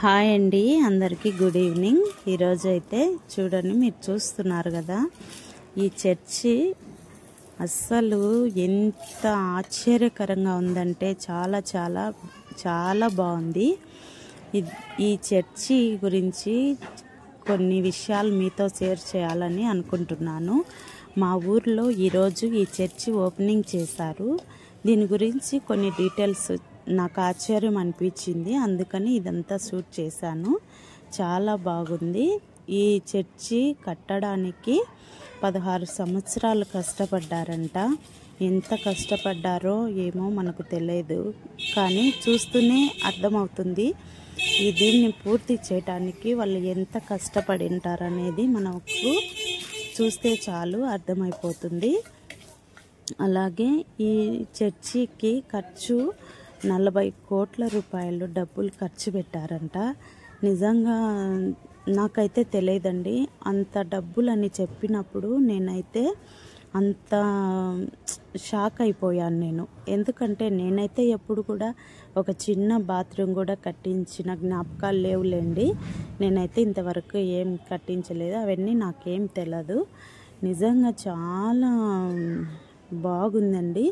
Hi అండి, అందరికీ good evening. ఈరోజు అయితే చూడండి, మీరు చూస్తున్నారు కదా, ఈ చర్చి అస్సలు ఎంత ఆశ్చర్యకరంగా ఉందంటే చాలా చాలా చాలా బాగుంది. ఈ చర్చి గురించి కొన్ని విషయాలు మీతో షేర్ చేయాలని అనుకుంటున్నాను. మా ఊర్లో ఈరోజు ఈ చర్చి ఓపెనింగ్ చేశారు. దీని గురించి కొన్ని డీటెయిల్స్ నాకు ఆశ్చర్యం అనిపించింది, అందుకని ఇదంతా షూట్ చేశాను. చాలా బాగుంది. ఈ చర్చి కట్టడానికి 16 సంవత్సరాలు కష్టపడ్డారంట. ఎంత కష్టపడ్డారో ఏమో మనకు తెలియదు, కానీ చూస్తూనే అర్థమవుతుంది దీన్ని పూర్తి చేయడానికి వాళ్ళు ఎంత కష్టపడి ఉంటారనేది మనకు చూస్తే చాలు అర్థమైపోతుంది. అలాగే ఈ చర్చికి ఖర్చు 40 కోట్ల రూపాయలు డబ్బులు ఖర్చు పెట్టారంట. నిజంగా నాకైతే తెలియదండి. అంత డబ్బులని చెప్పినప్పుడు నేనైతే అంత షాక్ అయిపోయాను నేను. ఎందుకంటే నేనైతే ఎప్పుడు కూడా ఒక చిన్న బాత్రూమ్ కూడా కట్టించిన జ్ఞాపకాలు లేవులేండి. నేనైతే ఇంతవరకు ఏం కట్టించలేదు, అవన్నీ నాకేం తెలియదు. నిజంగా చాలా బాగుందండి.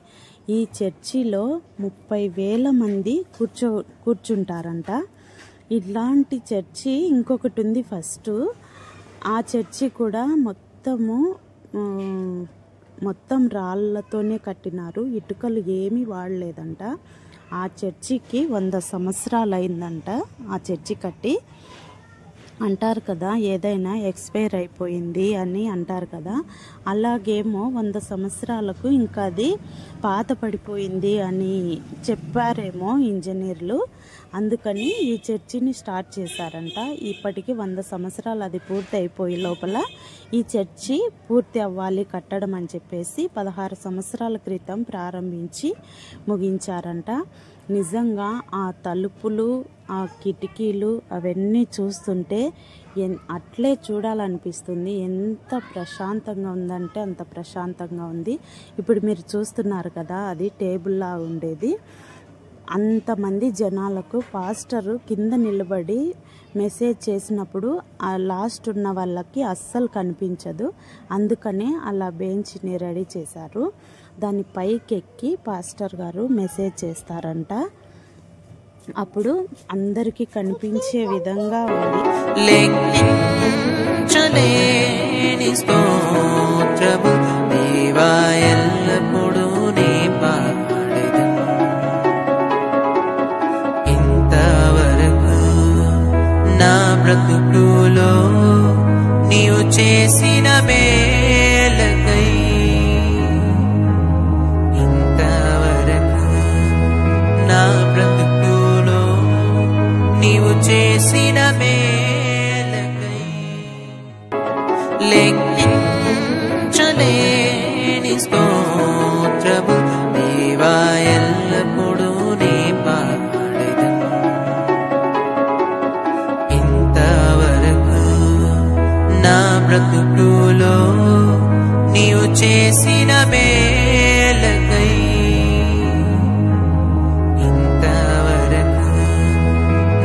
ఈ చర్చిలో 30,000 మంది కూర్చుంటారంట. ఇలాంటి చర్చి ఇంకొకటి ఉంది ఫస్ట్. ఆ చర్చి కూడా మొత్తం రాళ్ళతోనే కట్టినారు, ఇటుకలు ఏమీ వాడలేదంట. ఆ చర్చికి 100 సంవత్సరాలు అయిందంట ఆ చర్చి కట్టి. అంటారు కదా, ఏదైనా ఎక్స్పైర్ అయిపోయింది అని అంటారు కదా, అలాగేమో 100 సంవత్సరాలకు ఇంకా అది పాత పడిపోయింది అని చెప్పారేమో ఇంజనీర్లు. అందుకని ఈ చర్చిని స్టార్ట్ చేశారంట. ఇప్పటికి 100 సంవత్సరాలు అది పూర్తి అయిపోయే లోపల ఈ చర్చి పూర్తి అవ్వాలి కట్టడం అని చెప్పేసి 16 సంవత్సరాల క్రితం ప్రారంభించి ముగించారంట. నిజంగా ఆ తలుపులు, ఆ కిటికీలు అవన్నీ చూస్తుంటే అట్లే చూడాలనిపిస్తుంది. ఎంత ప్రశాంతంగా ఉందంటే అంత ప్రశాంతంగా ఉంది. ఇప్పుడు మీరు చూస్తున్నారు కదా, అది టేబుల్లా ఉండేది. అంతమంది జనాలకు పాస్టరు కింద నిలబడి మెసేజ్ చేసినప్పుడు ఆ లాస్ట్ ఉన్న వాళ్ళకి అస్సలు కనిపించదు. అందుకనే అలా బెంచ్ని రెడీ చేశారు. దాని పైకి ఎక్కి పాస్టర్ గారు మెసేజ్ చేస్తారంట. అప్పుడు అందరికీ కనిపించే విధంగా ఉంది. నా బ్రతుకులో నీవు చేసిన మేలకై ఇంతవరకు నా బ్రతుకులో నీవు చేసిన మేలకై లెక్కించలేని స్తోత్రము దేవా, ఎల్లప్పుడూ నీ పాడెదను. ఇంతవరకు నా బ్రతుకులో నీవు చేసిన మేలకై ఇంతవరకు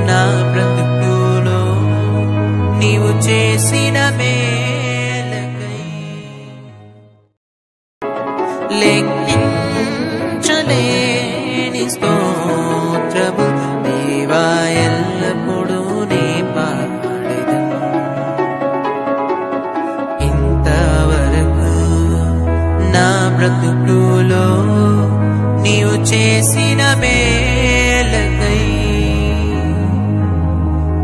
నా బ్రతుకులో నీవు చేసిన మేలకై లెక్కించలేని స్తోత్రము దేవా, ఎల్లప్పుడూ నీ పాడెదను. ఇంతవరకు నా బ్రతుకులో నీవు చేసిన మేలకై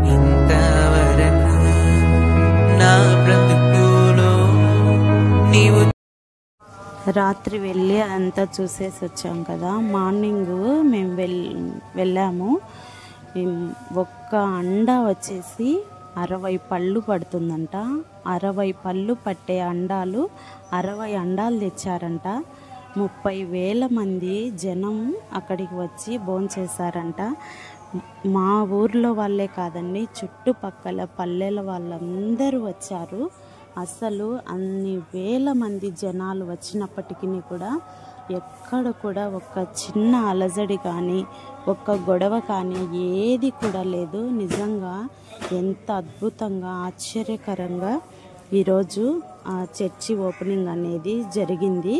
ఇంతవరకు నా బ్రతుకులో నీవు. రాత్రి వెళ్ళి అంతా చూసేసి వచ్చాం కదా. మార్నింగ్ మేము వెళ్ళాము. ఒక్క అండా వచ్చేసి 60 పళ్ళు పడుతుందంట. 60 పళ్ళు పట్టే అండాలు 60 అండాలు తెచ్చారంట. 30,000 మంది జనం అక్కడికి వచ్చి భోంచేశారంట. మా ఊర్లో వాళ్ళే కాదండి, చుట్టుపక్కల పల్లెల వాళ్ళందరూ వచ్చారు. అసలు అన్ని వేల మంది జనాలు వచ్చినప్పటికీ కూడా ఎక్కడ కూడా ఒక చిన్న అలజడి కానీ ఒక్క గొడవ కానీ ఏది కూడా లేదు. నిజంగా ఎంత అద్భుతంగా ఆశ్చర్యకరంగా ఈరోజు ఆ చర్చి ఓపెనింగ్ అనేది జరిగింది.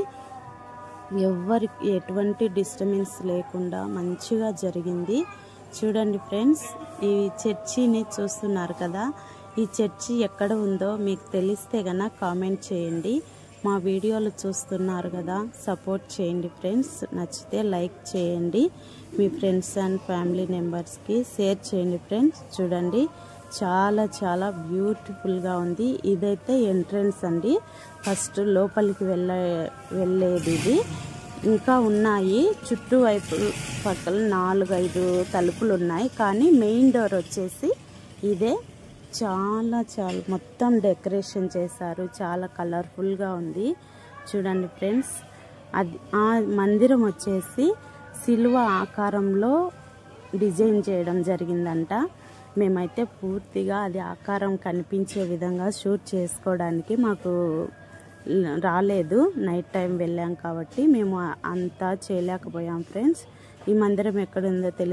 ఎవరికి ఎటువంటి డిస్టర్బెన్స్ లేకుండా మంచిగా జరిగింది. చూడండి ఫ్రెండ్స్, ఈ చర్చిని చూస్తున్నారు కదా. ఈ చర్చి ఎక్కడ ఉందో మీకు తెలిస్తే గనక కామెంట్ చేయండి. మా వీడియోలు చూస్తున్నారు కదా, సపోర్ట్ చేయండి ఫ్రెండ్స్. నచ్చితే లైక్ చేయండి, మీ ఫ్రెండ్స్ అండ్ ఫ్యామిలీ మెంబర్స్కి షేర్ చేయండి ఫ్రెండ్స్. చూడండి, చాలా చాలా బ్యూటిఫుల్గా ఉంది. ఇదైతే ఎంట్రన్స్ అండి, ఫస్ట్ లోపలికి వెళ్ళేది ఇది. ఇంకా ఉన్నాయి చుట్టూ వైపు పక్కల 4-5 తలుపులు ఉన్నాయి, కానీ మెయిన్ డోర్ వచ్చేసి ఇదే. చాలా చాలా మొత్తం డెకరేషన్ చేశారు, చాలా కలర్ఫుల్గా ఉంది. చూడండి ఫ్రెండ్స్, అది ఆ మందిరం వచ్చేసి సిలువ ఆకారంలో డిజైన్ చేయడం జరిగిందంట. మేమైతే పూర్తిగా అది ఆకారం కనిపించే విధంగా షూట్ చేసుకోవడానికి మాకు రాలేదు. నైట్ టైం వెళ్ళాం కాబట్టి మేము అంతా చేయలేకపోయాం ఫ్రెండ్స్. ఈ మందిరం ఎక్కడుందో తెలియదు.